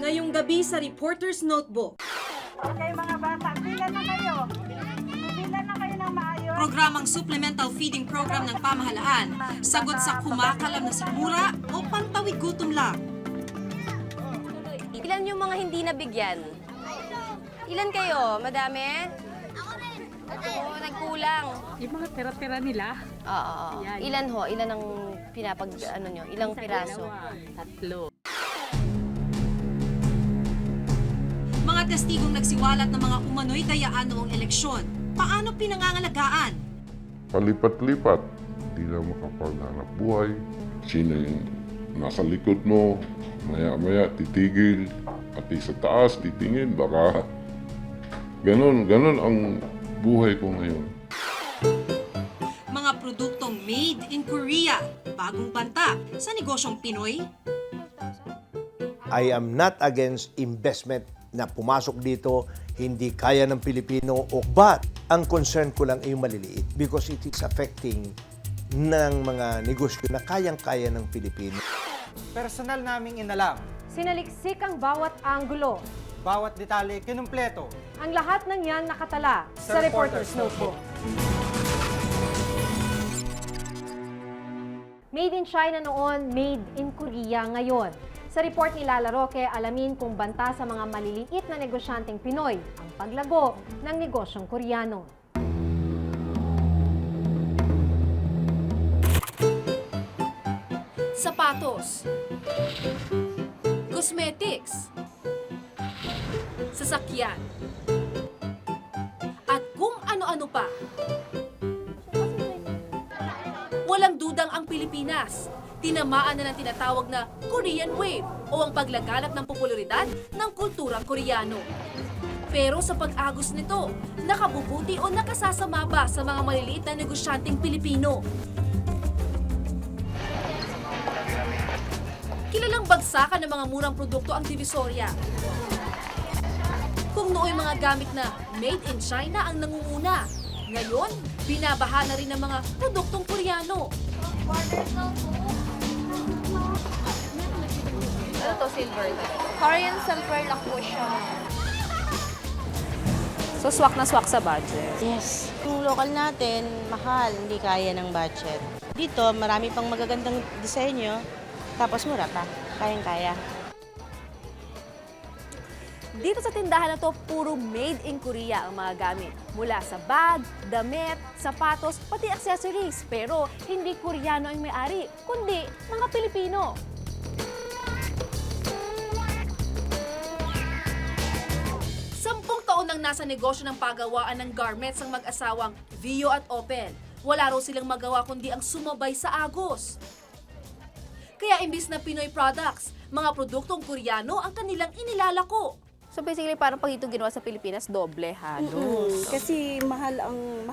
Ngayong gabi sa Reporter's Notebook. Okay mga bata, bilan na kayo. Bilan na kayo ng maayos. Programang supplemental feeding program ng pamahalaan. Sagot sa kumakalam na sikmura o pantawid gutom lang. Ilan yung mga hindi nabigyan? Ilan kayo? Madami? Oo, nagkulang. Yung mga tira-tira nila. Oo. Yan. Ilan ho? Ilan ang nyo? Ilang piraso? Tatlo. Mga testigong nagsiwalat ng mga umano'y dayaan noong eleksyon. Paano pinangangalagaan? Palipat-lipat, hindi na makapaghanap buhay. Sino yung nasa likod mo, maya-maya titigil, pati sa taas titingin, baka ganon ang buhay ko ngayon. Mga produktong made in Korea. Bagong banta sa negosyong Pinoy. I am not against investment na pumasok dito, hindi kaya ng Pilipino, but ang concern ko lang ay yung maliliit because it is affecting ng mga negosyo na kayang-kaya ng Pilipino. Personal naming inalam. Sinaliksik ang bawat anggulo. Bawat detalye kinumpleto. Ang lahat ng yan nakatala sa Reporter's Notebook. Made in China noon, made in Korea ngayon. Sa report ni Lala Roque, alamin kung banta sa mga maliliit na negosyanteng Pinoy ang paglago ng negosyong Koreano. Sapatos, cosmetics, sasakyan, at kung ano-ano pa. Walang dudang ang Pilipinas. Tinamaan na ng tinatawag na Korean Wave o ang paglaganap ng popularidad ng kulturang Koreano. Pero sa pag-agos nito, nakabubuti o nakasasama ba sa mga maliliit na negosyanteng Pilipino? Kilalang bagsakan ng mga murang produkto ang Divisoria. Kung nooy mga gamit na made in China ang nangunguna, ngayon, binabaha na rin ng mga produktong Koreano. Ano to, silver? Korean silver lang po siya. So, swak na swak sa budget. Yes. Yung local natin, mahal, hindi kaya ng budget. Dito, marami pang magagandang disenyo, tapos mura pa, kayang-kaya. Dito sa tindahan na to, puro made in Korea ang mga gamit. Mula sa bag, damit, sapatos, pati accessories. Pero hindi Koreano ang may-ari, kundi mga Pilipino. Sampung taon nang nasa negosyo ng pagawaan ng garments ang mag-asawang Vio at Open. Wala raw silang magawa kundi ang sumabay sa agos. Kaya imbis na Pinoy products, mga produktong Koreano ang kanilang inilalako. So, basically, parang pag ito ginawa sa Pilipinas, doble halos. Kasi mahal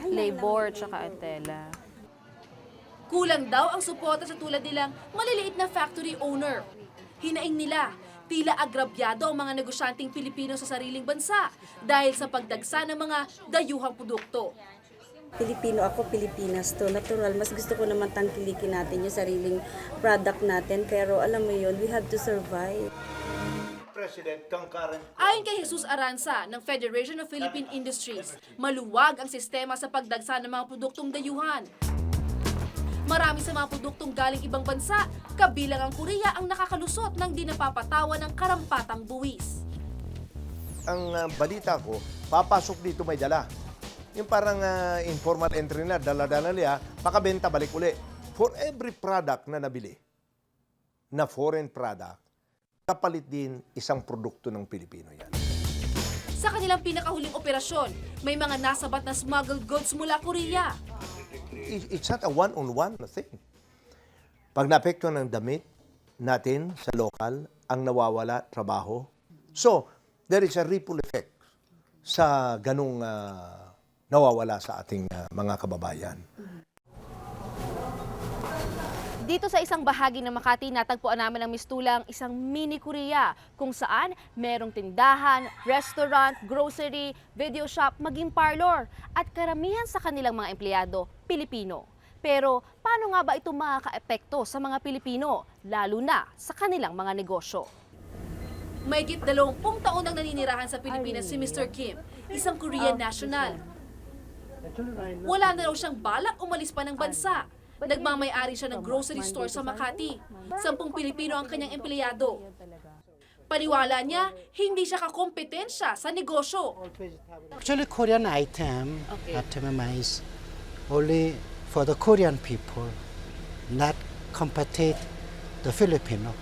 Labor, tsaka ang tela. Kulang daw ang suporta sa tulad nilang maliliit na factory owner. Hinaing nila, tila agrabyado ang mga negosyanteng Pilipino sa sariling bansa dahil sa pagdagsa ng mga dayuhang produkto. Pilipino ako, Pilipinas to. Natural, mas gusto ko naman tangkilikin natin yung sariling product natin. Pero alam mo yun, we have to survive. Ayon kay Jesus Aranza ng Federation of Philippine Industries, maluwag ang sistema sa pagdagsa ng mga produktong dayuhan. Marami sa mga produktong galing ibang bansa, kabilang ang Korea ang nakakalusot ng di napapatawan ng karampatang buwis. Ang balita ko, papasok dito may dala. Yung parang informal entry na, dala-dala niya, pakabenta balik uli. For every product na nabili, na foreign product, kapalit din isang produkto ng Pilipino yan. Sa kanilang pinakahuling operasyon, may mga nasabat na smuggled goods mula Korea. It's not a one-on-one thing. Pag naapektuhan ng damit natin sa lokal, ang nawawala, trabaho. So, there is a ripple effect sa ganung nawawala sa ating mga kababayan. Dito sa isang bahagi ng Makati, natagpuan namin ng mistulang isang mini Korea kung saan merong tindahan, restaurant, grocery, video shop, maging parlor at karamihan sa kanilang mga empleyado, Pilipino. Pero paano nga ba ito makaka-epekto sa mga Pilipino, lalo na sa kanilang mga negosyo? Mahigit 20 taon nang naninirahan sa Pilipinas si Mr. Kim, isang Korean national. Wala na raw siyang balak umalis pa ng bansa. Nagmamay-ari siya ng grocery store sa Makati. 10 Pilipino ang kanyang empleyado. Paniwala niya, hindi siya kakompetensya sa negosyo. Actually, Korean item, is only for the Korean people, not compete the Filipino.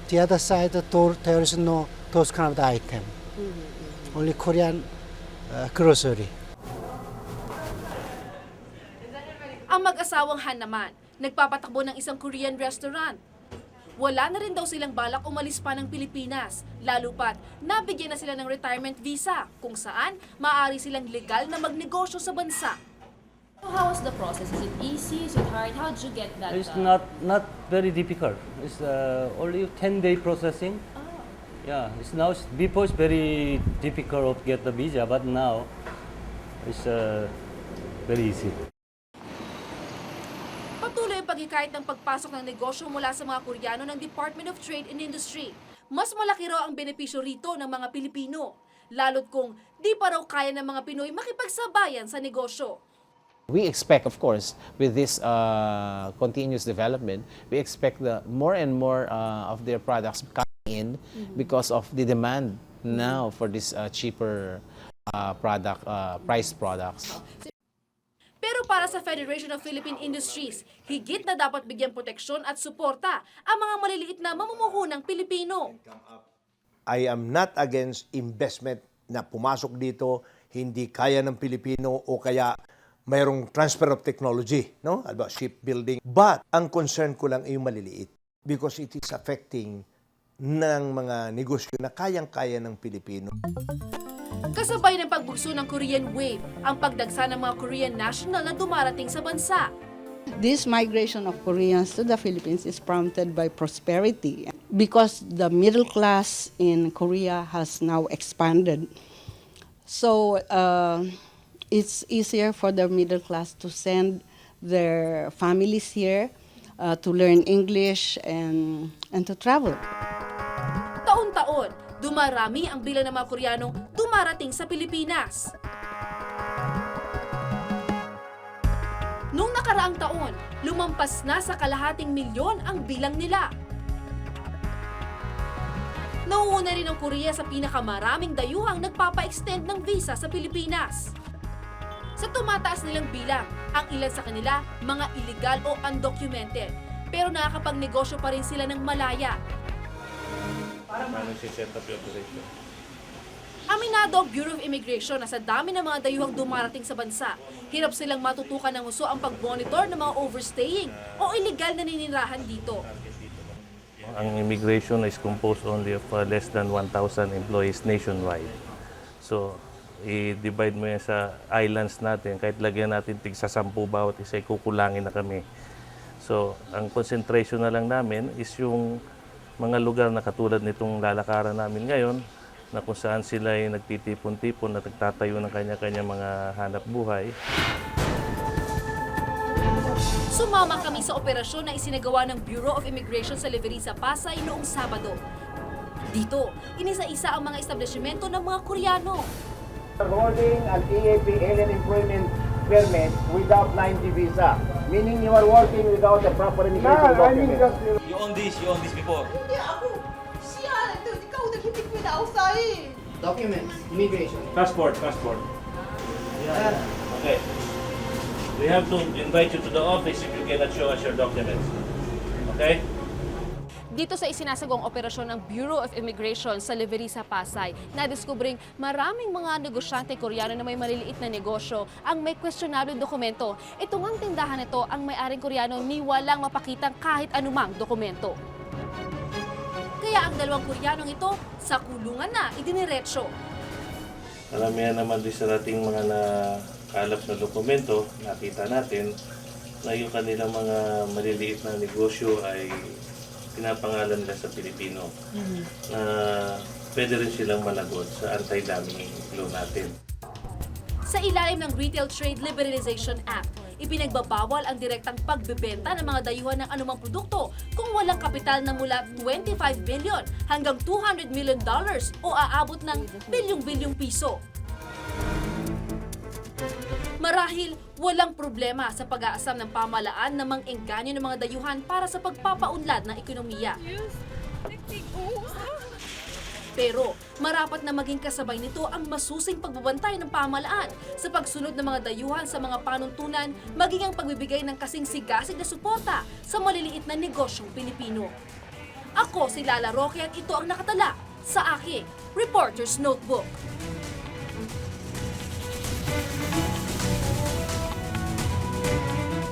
The other side, there is no those kind of item. Only Korean grocery. Ang mag-asawang Han naman, nagpapatakbo ng isang Korean restaurant. Wala na rin daw silang balak umalis pa ng Pilipinas, lalo pat nabigyan na sila ng retirement visa, kung saan maaari silang legal na magnegosyo sa bansa. How was the process? Is it easy? Is it hard? How did you get that? It's not very difficult. It's only 10-day processing. Yeah, before it's very difficult to get the visa, but now it's very easy. Patuloy ang paghikayat ng pagpasok ng negosyo mula sa mga Koreano ng Department of Trade and Industry. Mas malaki raw ang benepisyo rito ng mga Pilipino, lalo't kung di pa raw kaya ng mga Pinoy makipagsabayan sa negosyo. We expect, of course, with this continuous development, we expect more and more of their products coming in because of the demand now for this cheaper priced products. Pero para sa Federation of Philippine Industries, higit na dapat bigyan proteksyon at suporta ang mga maliliit na mamumuhunang Pilipino. I am not against investment na pumasok dito, hindi kaya ng Pilipino o kaya mayroong transfer of technology, no? About shipbuilding. But ang concern ko lang ay yung maliliit because it is affecting ng mga negosyo na kayang-kaya ng Pilipino. Kasabay ng pagbugso ng Korean Wave, ang pagdagsa ng mga Korean national na dumarating sa bansa. This migration of Koreans to the Philippines is prompted by prosperity because the middle class in Korea has now expanded. So it's easier for the middle class to send their families here to learn English and to travel. Taon-taon, dumarami ang bilang ng mga Koreanong dumarating sa Pilipinas. Noong nakaraang taon, lumampas na sa 250,000 ang bilang nila. Nauuna rin ang Korea sa pinakamaraming dayuhang nagpapa-extend ng visa sa Pilipinas. Sa tumataas nilang bilang, ang ilan sa kanila mga illegal o undocumented, pero nakakapagnegosyo pa rin sila ng malaya. Aminado ang Bureau of Immigration na sa dami ng mga dayuhang dumarating sa bansa, hirap silang matutukan ng husto ang pag-monitor ng mga overstaying o illegal na naninirahan dito. Ang immigration is composed only of less than 1,000 employees nationwide. So, i-divide mo yan sa islands natin, kahit lagyan natin tig sa 10 bawat isa, kukulangin na kami. So, ang concentration na lang namin is yung mga lugar na katulad nitong lalakaran namin ngayon, na kung saan sila ay nagtitipon-tipon at nagtatayo ng kanya-kanya mga hanap buhay. Sumama kami sa operasyon na isinagawa ng Bureau of Immigration sa Leverisa, Pasay noong Sabado. Dito, inisa-isa ang mga establishmento ng mga Koreano. Holding an EAP alien employment permit without 90 visa, meaning you are working without the proper immigration document. You own this before? Hindi ako. Siya, ikaw naghitig mo na outside. Documents, immigration. Passport. Yeah. Okay. We have to invite you to the office if you cannot show us your documents. Okay? Dito sa isinasagawang operasyon ng Bureau of Immigration sa Leverisa, Pasay, nadiskubring maraming mga negosyante Koreano na may maliliit na negosyo ang may questionable dokumento. Ito ngang tindahan nito ang may-aring Koreano ni walang mapakitang kahit anumang dokumento. Kaya ang dalawang Koreanong ito sa kulungan na idiniretso. Karamihan naman din sa ating mga nakalap na dokumento, nakita natin na yung kanilang mga maliliit na negosyo ay pinapangalan nila sa Pilipino na pwede rin silang managot sa anti-dumping law natin. Sa ilalim ng Retail Trade Liberalization Act, Ipinagbabawal ang direktang pagbebenta ng mga dayuhan ng anumang produkto kung walang kapital na mula $25 million hanggang $200 million o aabot ng bilyong-bilyong piso. Marahil walang problema sa pag-aasam ng pamahalaan na mang-engganyo ng mga dayuhan para sa pagpapaunlad ng ekonomiya. Pero marapat na maging kasabay nito ang masusing pagbabantay ng pamahalaan sa pagsunod ng mga dayuhan sa mga panuntunan, maging ang pagbibigay ng kasing sigasig na suporta sa maliliit na negosyong Pilipino. Ako si Lala Roque at ito ang nakatala sa aking Reporter's Notebook.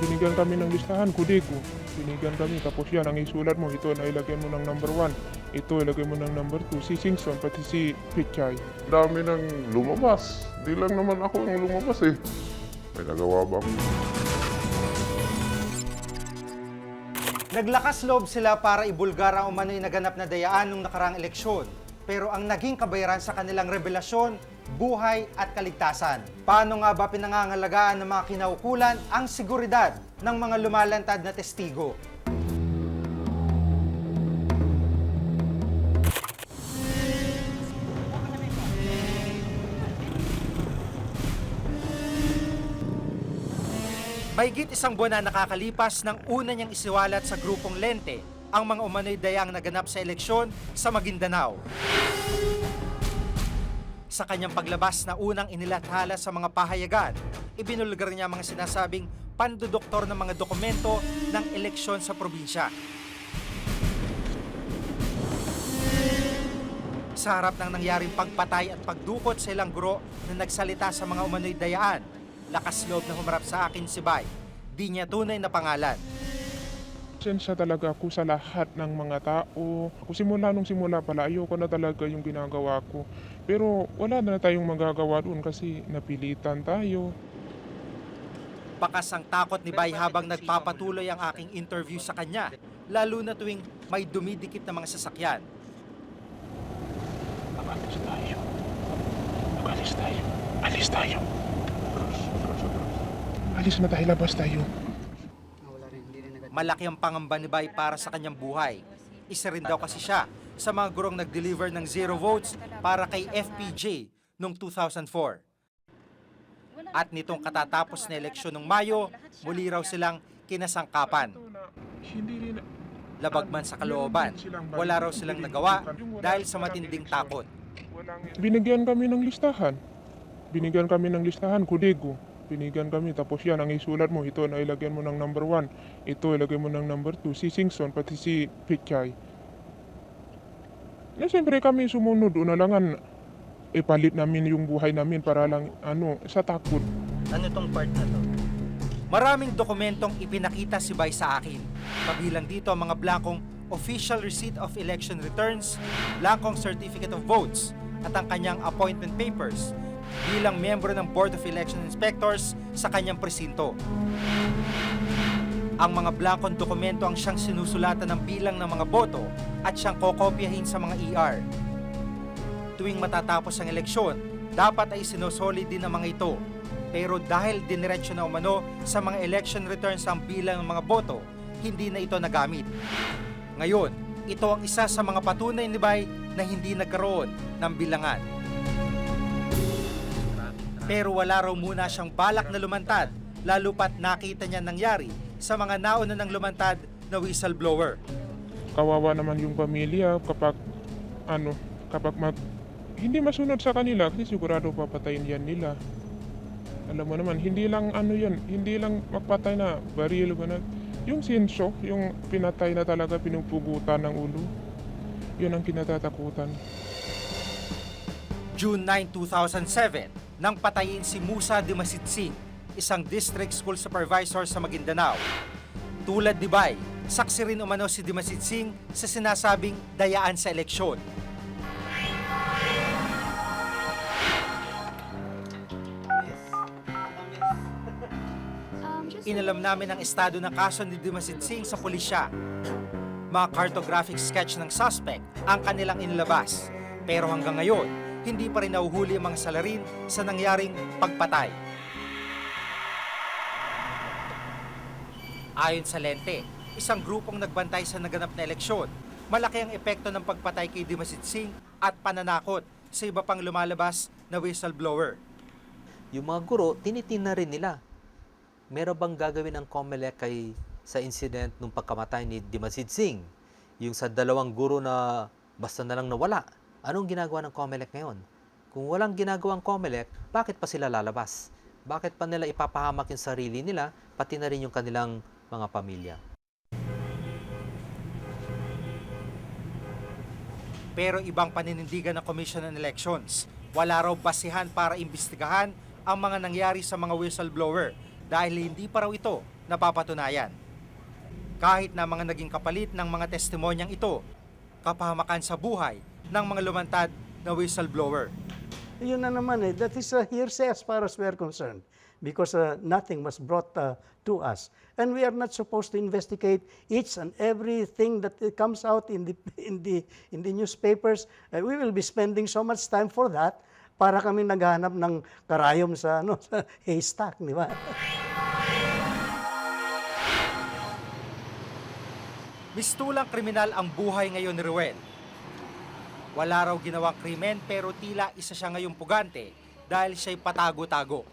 Binigyan kami ng listahan, kudeko. Binigyan kami, tapos yan, ang isulat mo, ito na ilagay mo ng number 1, ito ilagay mo ng number 2, si Singson, pati si Pichay. Dami nang lumabas. Di lang naman ako ang lumabas eh. May nagawa bang? Naglakas loob sila para ibulgar ang umano'y naganap na dayaan nung nakaraang eleksyon. Pero ang naging kabayaran sa kanilang revelasyon, buhay at kaligtasan. Paano nga ba pinangangalagaan ng mga kinaukulan ang seguridad ng mga lumalantad na testigo? Mahigit isang buwan na nakakalipas nang una niyang isiwalat sa grupong Lente ang mga umano'y dayang naganap sa eleksyon sa Maguindanao. Sa kanyang paglabas na unang inilathala sa mga pahayagan, ibinulgar niya mga sinasabing pandudoktor ng mga dokumento ng eleksyon sa probinsya. Sa harap ng nangyaring pagpatay at pagdukot sa ilang guro na nagsalita sa mga umano'y dayaan, lakas loob na humarap sa akin si Bay. Di niya tunay na pangalan. Sensya talaga ako sa lahat ng mga tao. Ako simula pala, ayoko na talaga yung ginagawa ko. Pero wala na tayong magagawa doon kasi napilitan tayo. Bakas ang takot ni Bay habang nagpapatuloy ang aking interview sa kanya, lalo na tuwing may dumidikit na mga sasakyan. Alis tayo. Alis tayo. Alis tayo. Alis na tayo, labas tayo. Malaki ang pangamba ni Bay para sa kanyang buhay. Isa rin daw kasi siya sa mga gurong nag-deliver ng 0 votes para kay FPJ noong 2004. At nitong katatapos na eleksyon ng Mayo, muli raw silang kinasangkapan. Labag man sa kalooban, wala raw silang nagawa dahil sa matinding takot. Binigyan kami ng listahan. Kudego. Binigyan kami, tapos yan, ang isulat mo, ito na ilagyan mo ng number 1, ito ilagay mo ng number 2, si Singson, pati si Pichay. Na siyempre kami sumunod, unalangan, ipalit namin yung buhay namin para lang, sa takot. Ano tong part na to? Maraming dokumentong ipinakita si Bay sa akin. Kabilang dito ang mga blankong Official Receipt of Election Returns, blankong Certificate of Votes, at ang kanyang appointment papers bilang miyembro ng Board of Election Inspectors sa kanyang presinto. Ang mga blankong dokumento ang siyang sinusulatan ng bilang ng mga boto at siyang kokopyahin sa mga ER. Tuwing matatapos ang eleksyon, dapat ay sinusolid din ang mga ito. Pero dahil diniretso na umano sa mga election returns ang bilang ng mga boto, hindi na ito nagamit. Ngayon, ito ang isa sa mga patunay ni Bay na hindi nagkaroon ng bilangan. Pero wala raw muna siyang balak na lumantad, lalo pat nakita niya nangyari sa mga nauna ng lumantad na whistleblower. Kawawa naman yung pamilya kapag hindi masunod sa kanila kasi sigurado papatayin yan nila. Alam mo naman, hindi lang magpatay na baril ba na. Yung sinso, yung pinatay na talaga, pinupugutan ng ulo. Yun ang kinatatakutan. June 9, 2007, nang patayin si Musa Dimasitsing, isang district school supervisor sa Maguindanao. Tulad ni Bay, saksi rin umano si Dimasitsing sa sinasabing dayaan sa eleksyon. Inalam namin ang estado ng kaso ni Dimasitsing sa pulisya. Mga cartographic sketch ng suspect ang kanilang inilabas. Pero hanggang ngayon, hindi pa rin nahuhuli ang mga salarin sa nangyaring pagpatay. Ayon sa Lente, isang grupong nagbantay sa naganap na eleksyon, malaki ang epekto ng pagpatay kay Dimasit Singh at pananakot sa iba pang lumalabas na whistleblower. Yung mga guro, tinitingnan rin nila. Meron bang gagawin ng COMELEC sa incident nung pagkamatay ni Dimasit Singh? Yung sa 2 guro na basta na lang nawala. Anong ginagawa ng COMELEC ngayon? Kung walang ginagawang COMELEC, bakit pa sila lalabas? Bakit pa nila ipapahamak yung sarili nila, pati na rin yung kanilang mga pamilya? Pero ibang paninindigan ng Commission on Elections, wala raw basihan para imbestigahan ang mga nangyari sa mga whistleblower dahil hindi pa raw ito napapatunayan. Kahit na mga naging kapalit ng mga testimonyang ito, kapahamakan sa buhay ng mga lumantad na whistleblower. Yun na naman that is a hearsay as far as we're concerned because nothing was brought to us. And we are not supposed to investigate each and everything that comes out in the newspapers. We will be spending so much time for that para kami naghahanap ng karayom sa haystack, di ba? Mistulang kriminal ang buhay ngayon ni Ruel. Wala raw ginawang krimen pero tila isa siya ngayong pugante dahil siya'y patago-tago.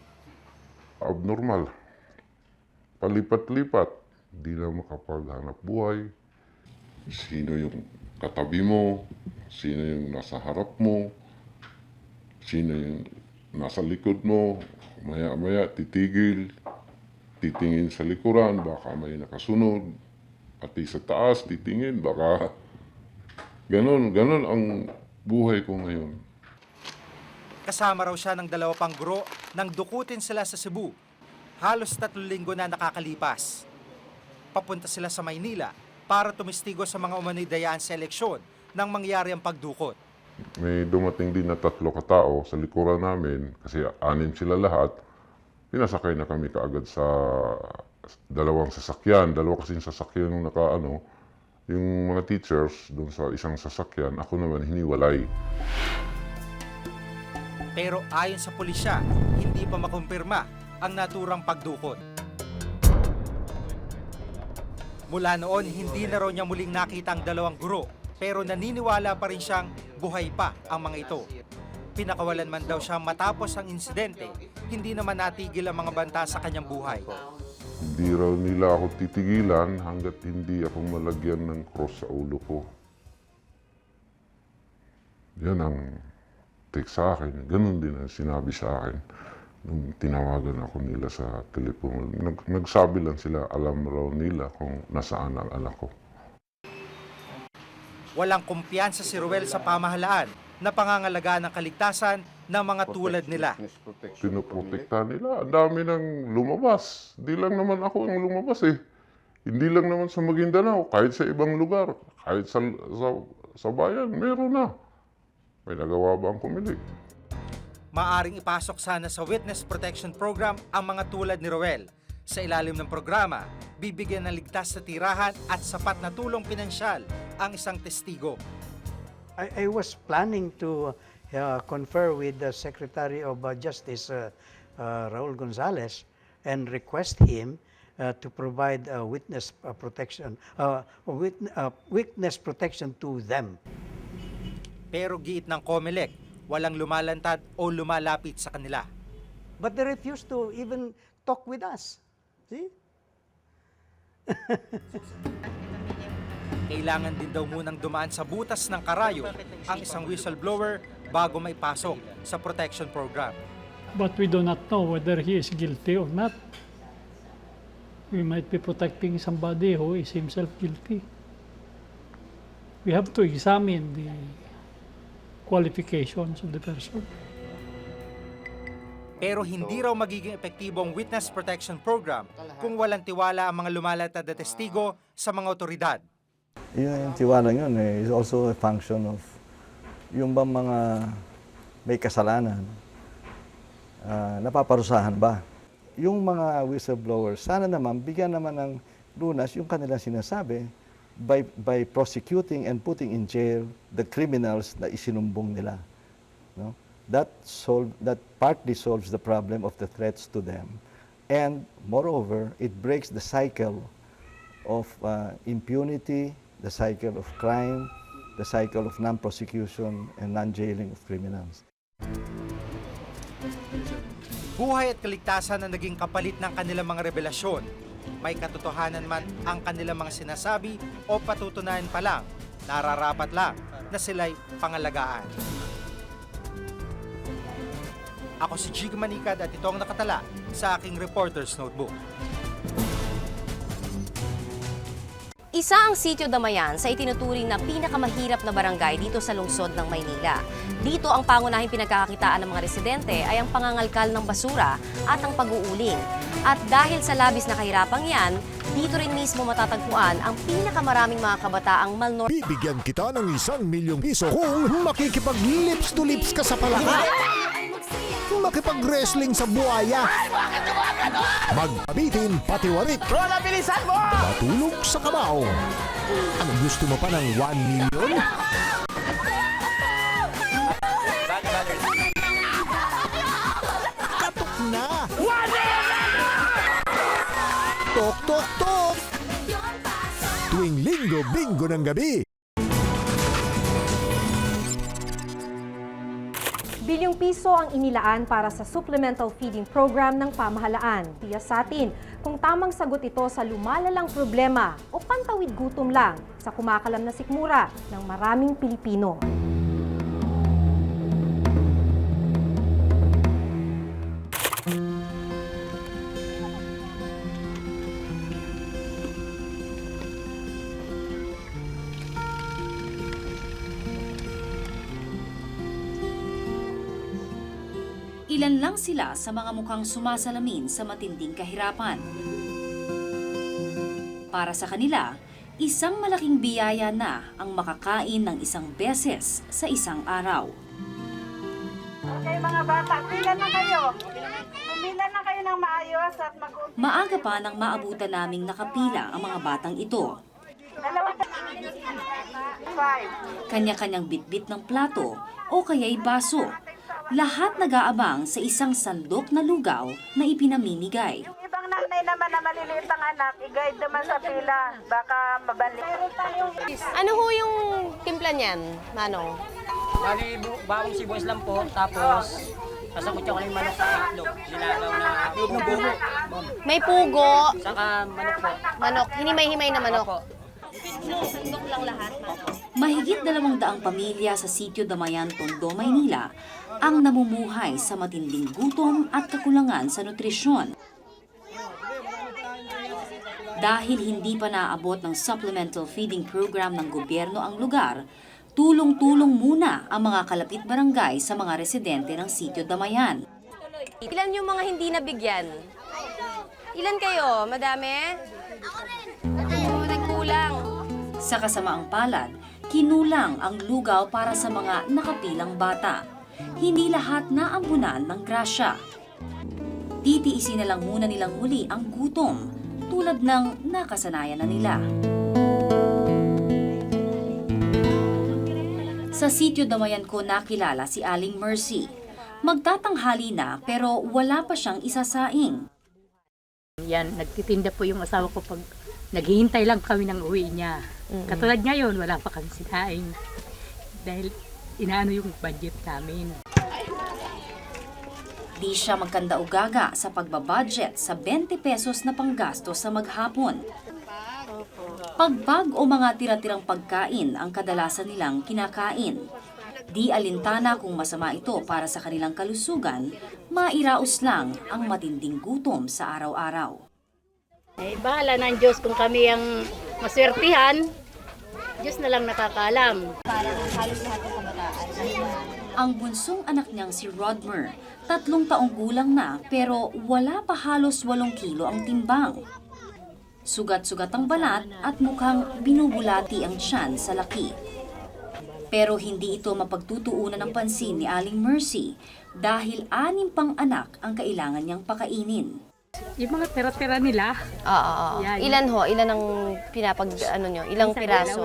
Abnormal. Palipat-lipat. Di na makapaghanap buhay. Sino yung katabi mo? Sino yung nasa harap mo? Sino yung nasa likod mo? Maya-maya titigil. Titingin sa likuran, baka may nakasunod. Pati sa taas, titingin, baka... Ganon ang buhay ko ngayon. Kasama raw siya ng 2 pang guro nang dukutin sila sa Cebu. Halos 3 linggo na nakakalipas. Papunta sila sa Maynila para tumistigo sa mga umano'y dayaan sa eleksyon nang mangyari ang pagdukot. May dumating din na 3 katao sa likuran namin kasi 6 sila lahat. Pinasakay na kami kaagad sa 2 sasakyan. 2 kasing sasakyan yung yung mga teachers doon sa isang sasakyan, ako naman hiniwalay. Pero ayon sa pulisya, hindi pa makumpirma ang naturang pagdukot. Mula noon, hindi na raw niya muling nakita ang 2 guro, pero naniniwala pa rin siyang buhay pa ang mga ito. Pinakawalan man daw siya matapos ang insidente, hindi naman natigil ang mga banta sa kanyang buhay. Hindi raw nila ako titigilan hanggat hindi ako malagyan ng cross sa ulo ko. Yan ang take sa akin. Ganun din ang sinabi sa akin nung tinawagan ako nila sa telepono. Nagsabi lang sila, alam raw nila kung nasaan ang anak ko. Walang kumpiyansa si Ruel sa pamahalaan na pangangalagaan ng kaligtasan ng mga tulad nila. Pinoprotektahan nila. Ang dami nang lumabas. Hindi lang naman ako ang lumabas eh. Hindi lang naman sa Maguindanao, kahit sa ibang lugar, kahit sa bayan, meron na. May nagawa ba ang kumilig? Maaring ipasok sana sa Witness Protection Program ang mga tulad ni Ruel. Sa ilalim ng programa, bibigyan ng ligtas na tirahan at sapat na tulong pinansyal ang isang testigo. I was planning to confer with the Secretary of Justice, Raul Gonzalez, and request him to provide witness protection to them. Pero giit ng COMELEC, walang lumalantad o lumalapit sa kanila. But they refused to even talk with us. See? Kailangan din daw munang dumaan sa butas ng karayo ang isang whistleblower bago maipasok sa protection program. But we do not know whether he is guilty or not. We might be protecting somebody who is himself guilty. We have to examine the qualifications of the person. Pero hindi raw magiging epektibo ang witness protection program kung walang tiwala ang mga lumalatad na testigo sa mga otoridad. Yung tiwala yun is also a function of yung bang mga may kasalanan, napaparusahan ba? Yung mga whistleblowers, sana naman bigyan naman ng lunas yung kanilang sinasabi by prosecuting and putting in jail the criminals na isinumbong nila. No? That partly solves the problem of the threats to them. And moreover, it breaks the cycle of impunity, the cycle of crime, the cycle of non-prosecution and non-jailing of criminals. Buhay at kaligtasan ang naging kapalit ng kanilang mga revelasyon. May katotohanan man ang kanilang mga sinasabi o patutunayan pa lang, nararapat lang na sila'y pangalagaan. Ako si Jig Manikad at ito ang nakatala sa aking Reporter's Notebook. Isa ang Sitio Damayan sa itinuturing na pinakamahirap na barangay dito sa lungsod ng Maynila. Dito ang pangunahing pinagkakakitaan ng mga residente ay ang pangangalkal ng basura at ang pag-uuling. At dahil sa labis na kahirapang yan, dito rin mismo matatagpuan ang pinakamaraming mga kabataang malnourished. Bibigyan kita ng 1,000,000 piso kung makikipag-lips to lips ka sa palaka. Makipag-wrestling sa buhaya. Magpabitin pati warik. Rola, bilisan mo! Matulog sa kamao. Ano gusto mo pa ng 1 million? Katok na! Tok, tok, tok! Tuwing linggo, bingo ng gabi. Bilyong piso ang inilaan para sa supplemental feeding program ng pamahalaan. Tiya sa atin kung tamang sagot ito sa lumalalang problema o pantawid gutom lang sa kumakalam na sikmura ng maraming Pilipino. Ilan lang sila sa mga mukhang sumasalamin sa matinding kahirapan. Para sa kanila, isang malaking biyaya na ang makakain ng isang beses sa isang araw. Okay mga bata, pila na kayo. Pumila na kayo ng maayos at Maaga pa nang maabutan naming nakapila ang mga batang ito. Kanya-kanyang bitbit ng plato o kaya'y baso. Lahat nag-aabang sa isang sandok na lugaw na ipinamimigay. ibang nanay naman na maliliit ang anak, i-guide naman sa pila. Baka mabalik. Ano ho yung timpla niyan, Manong? Bali, bawang sibuyas lang po, tapos sasangkot yung kaling manok sa itlog. Nilalaw na pugo. May pugo. Saka manok po. Manok, hinimay-himay na manok. Sandok lang lahat, Mahigit 200 pamilya sa Sitio Damayan, Tondo, Maynila ang namumuhay sa matinding gutom at kakulangan sa nutrisyon. Dahil hindi pa naabot ng supplemental feeding program ng gobyerno ang lugar, tulong-tulong muna ang mga kalapit barangay sa mga residente ng Sitio Damayan. Ilan yung mga hindi nabigyan? Ilan kayo? Madami? Oo, nagkulang. Sa kasamaang palad, kinulang ang lugaw para sa mga nakapilang bata. Hindi lahat naambunan ng grasya. Titiisin na lang muna nilang muli ang gutom, tulad ng nakasanayan na nila. Sa Sitio Damayan ko nakilala si Aling Mercy. Magtatanghali na pero wala pa siyang isasaing. Yan, nagtitinda po yung asawa ko pag naghihintay lang kami ng uwi niya. Katulad ngayon, wala pa kami sinaing. Dahil inaano yung budget namin. Di siya magkanda-ugaga sa pagbabudget sa 20 pesos na panggasto sa maghapon. Pagbag o mga tira-tirang pagkain ang kadalasan nilang kinakain. Di alintana kung masama ito para sa kanilang kalusugan, mairaos lang ang matinding gutom sa araw-araw. Eh, bahala ng Diyos kung kami ang maswertihan. Diyos na lang nakakaalam. Parang halos lahat ng kabataan. Ang bunsong anak niyang si Rodmer, 3 taong gulang na pero wala pa halos 8 kilo ang timbang. Sugat-sugat ang balat at mukhang binubulati ang tiyan sa laki. Pero hindi ito mapagtutuunan ng pansin ni Aling Mercy dahil 6 pang anak ang kailangan niyang pakainin. Yung mga tira-tira nila. Oo. Yan. Ilan ho? Ilan ang pinapag, ano nyo? Ilang Isa, piraso?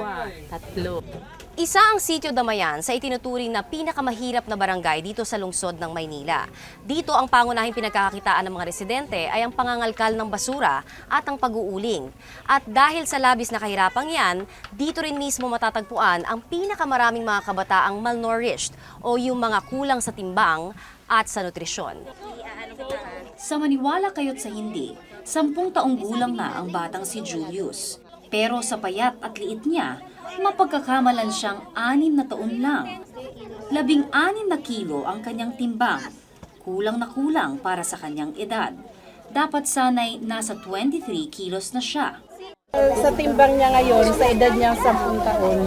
2, 3. Isa ang Sitio Damayan sa itinuturing na pinakamahirap na barangay dito sa lungsod ng Maynila. Dito ang pangunahing pinagkakakitaan ng mga residente ay ang pangangalkal ng basura at ang pag-uuling. At dahil sa labis na kahirapang yan, dito rin mismo matatagpuan ang pinakamaraming mga kabataang malnourished o yung mga kulang sa timbang at sa nutrisyon. Sa maniwala kayo't sa hindi, 10 taong gulang na ang batang si Julius. Pero sa payat at liit niya, mapagkakamalan siyang 6 na taon lang. 16 na kilo ang kanyang timbang. Kulang na kulang para sa kanyang edad. Dapat sanay nasa 23 kilos na siya. Sa timbang niya ngayon, sa edad niya 10 taon,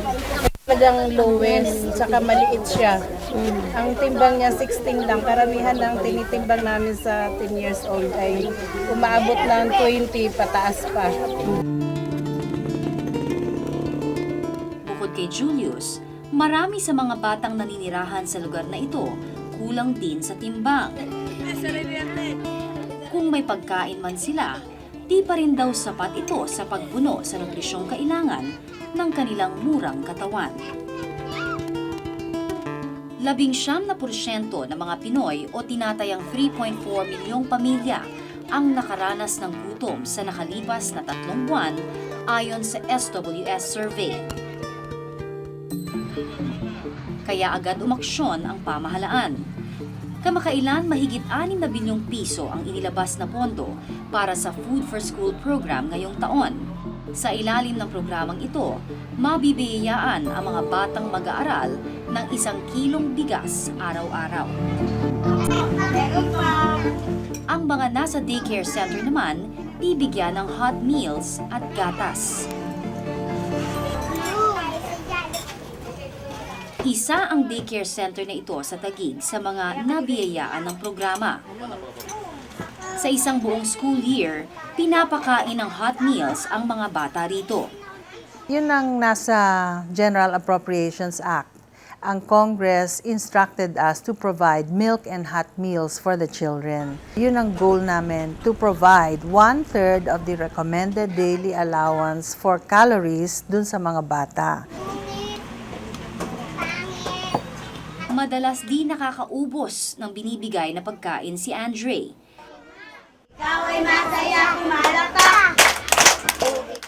talagang lowest, saka maliit siya. Ang timbang niya 16 lang. Karamihan ng tinitimbang namin sa 10 years old ay umaabot ng 20 pataas pa. Bukod kay Julius, marami sa mga batang naninirahan sa lugar na ito kulang din sa timbang. Kung may pagkain man sila, di pa rin daw sapat ito sa pagpuno sa nutrisyong kailangan ng kanilang murang katawan. 19% ng mga Pinoy o tinatayang 3.4 milyong pamilya ang nakaranas ng gutom sa nakalipas na 3 buwan ayon sa SWS survey. Kaya agad umaksyon ang pamahalaan. Kamakailan mahigit 6 na bilyong piso ang inilabas na pondo para sa Food for School program ngayong taon. Sa ilalim ng programang ito, mabibiyayaan ang mga batang mag-aaral ng 1 kilong bigas araw-araw. Ang mga nasa daycare center naman, bibigyan ng hot meals at gatas. Isa ang daycare center na ito sa Taguig sa mga nabiyayaan ng programa. Sa isang buong school year, pinapakain ng hot meals ang mga bata rito. Yun ang nasa General Appropriations Act. Ang Congress instructed us to provide milk and hot meals for the children. Yun ang goal namin, to provide 1/3 of the recommended daily allowance for calories dun sa mga bata. Madalas di nakakaubos ng binibigay na pagkain si Andre. Ikaw ay masaya kumalata!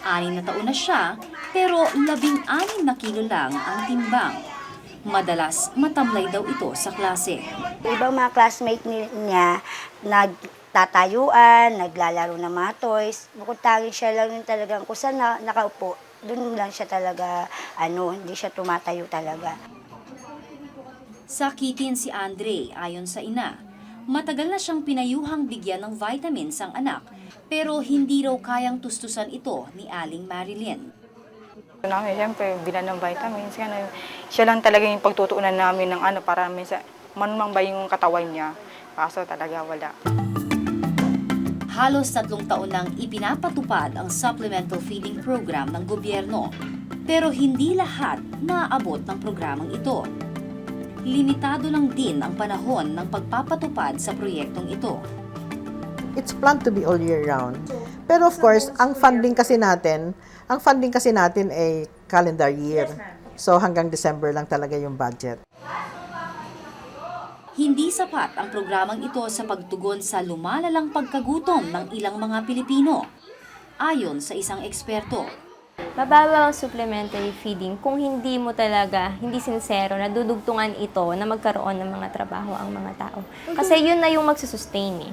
6 na taon na siya, pero 16 na kilo lang ang timbang. Madalas matamlay daw ito sa klase. Ibang mga classmate niya, nagtatayuan, naglalaro ng mga toys. Bukod tanging siya lang yung talagang kung saan nakaupo, doon lang siya talaga, hindi siya tumatayo talaga. Sakitin si Andre ayon sa ina. Matagal na siyang pinayuhang bigyan ng vitamins ang anak, pero hindi raw kayang tustusan ito ni Aling Marilyn. Siyempre, bilan ng vitamins, siya lang talaga yung pagtutuunan namin ng para manumang ba yung katawan niya. Kaso talaga wala. Halos 3 taon nang ipinapatupad ang supplemental feeding program ng gobyerno, pero hindi lahat naaabot ng programang ito. Limitado lang din ang panahon ng pagpapatupad sa proyektong ito. It's planned to be all year round. Pero of course, ang funding kasi natin ay calendar year. So hanggang December lang talaga yung budget. Hindi sapat ang programang ito sa pagtugon sa lumalalang pagkagutom ng ilang mga Pilipino. Ayon sa isang eksperto, mababa ang supplementary feeding kung hindi mo talaga, hindi sincero, na dudugtungan ito na magkaroon ng mga trabaho ang mga tao. Kasi yun na yung magsusustain eh.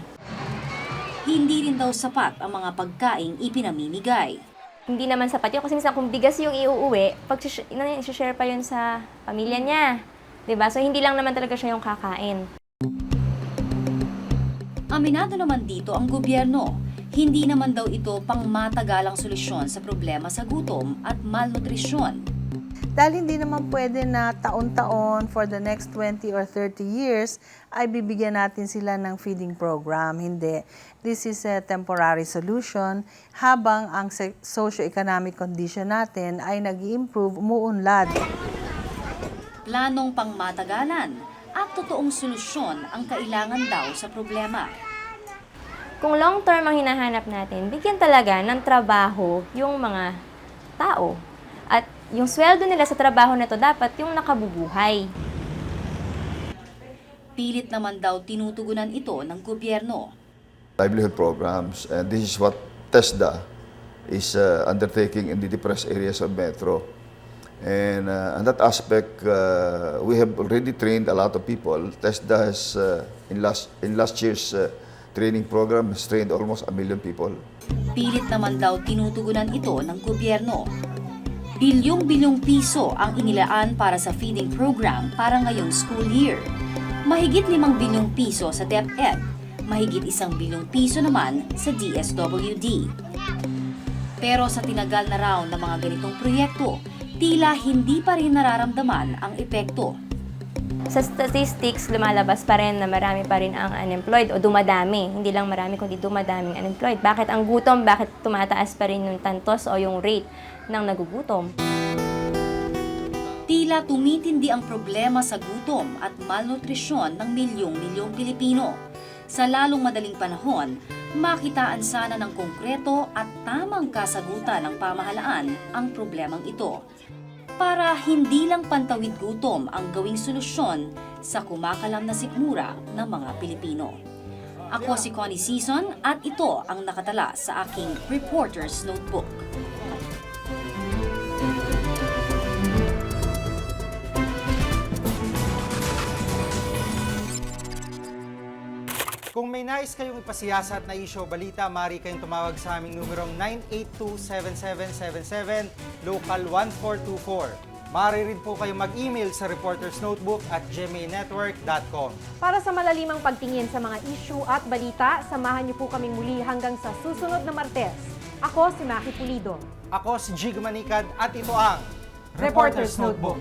Hindi rin daw sapat ang mga pagkaing ipinamimigay. Hindi naman sapat yun kasi minsan kung bigas yung iuuwi, share pa yun sa pamilya niya. Diba? So hindi lang naman talaga siya yung kakain. Aminado naman dito ang gobyerno. Hindi naman daw ito pangmatagalang solusyon sa problema sa gutom at malnutrisyon. Dahil hindi naman pwede na taon-taon for the next 20 or 30 years ay bibigyan natin sila ng feeding program. Hindi. This is a temporary solution habang ang socio-economic condition natin ay nag-i-improve, umuunlad. Planong pangmatagalan at totoong solusyon ang kailangan daw sa problema. Kung long term ang hinahanap natin, bigyan talaga ng trabaho yung mga tao. At Yung sweldo nila sa trabaho na to dapat yung nakabubuhay. Pilit naman daw tinutugunan ito ng gobyerno. Livelihood programs, and this is what TESDA is undertaking in the depressed areas of Metro. And on that aspect, we have already trained a lot of people. TESDA has, in last year's training program, has trained almost 1 million people. Pilit naman daw tinutugunan ito ng gobyerno. Bilyong-bilyong piso ang inilaan para sa feeding program para ngayong school year. Mahigit 5 bilyong piso sa DepEd, mahigit 1 bilyong piso naman sa DSWD. Pero sa tinagal na raw ng mga ganitong proyekto, tila hindi pa rin nararamdaman ang epekto. Sa statistics, lumalabas pa rin na marami pa rin ang unemployed o dumadami. Hindi lang marami kundi dumadaming unemployed. Bakit ang gutom? Bakit tumataas pa rin yung tantos o yung rate ng nagugutom? Tila tumitindi ang problema sa gutom at malnutrisyon ng milyong-milyong Pilipino. Sa lalong madaling panahon, makitaan sana ng konkreto at tamang kasagutan ng pamahalaan ang problemang ito. Para hindi lang pantawid gutom ang gawing solusyon sa kumakalam na sikmura ng mga Pilipino. Ako si Connie Season at ito ang nakatala sa aking Reporter's Notebook. Kung may nais kayong ipasiyasat na isyo o balita, maaari kayong tumawag sa aming numerong 982-7777, local 1424. Maaari rin po kayong mag-email sa reportersnotebook@gmanetwork.com. Para sa malalimang pagtingin sa mga issue at balita, samahan niyo po kaming muli hanggang sa susunod na Martes. Ako si Maki Pulido. Ako si Jig Manikad at ito ang Reporter's Notebook.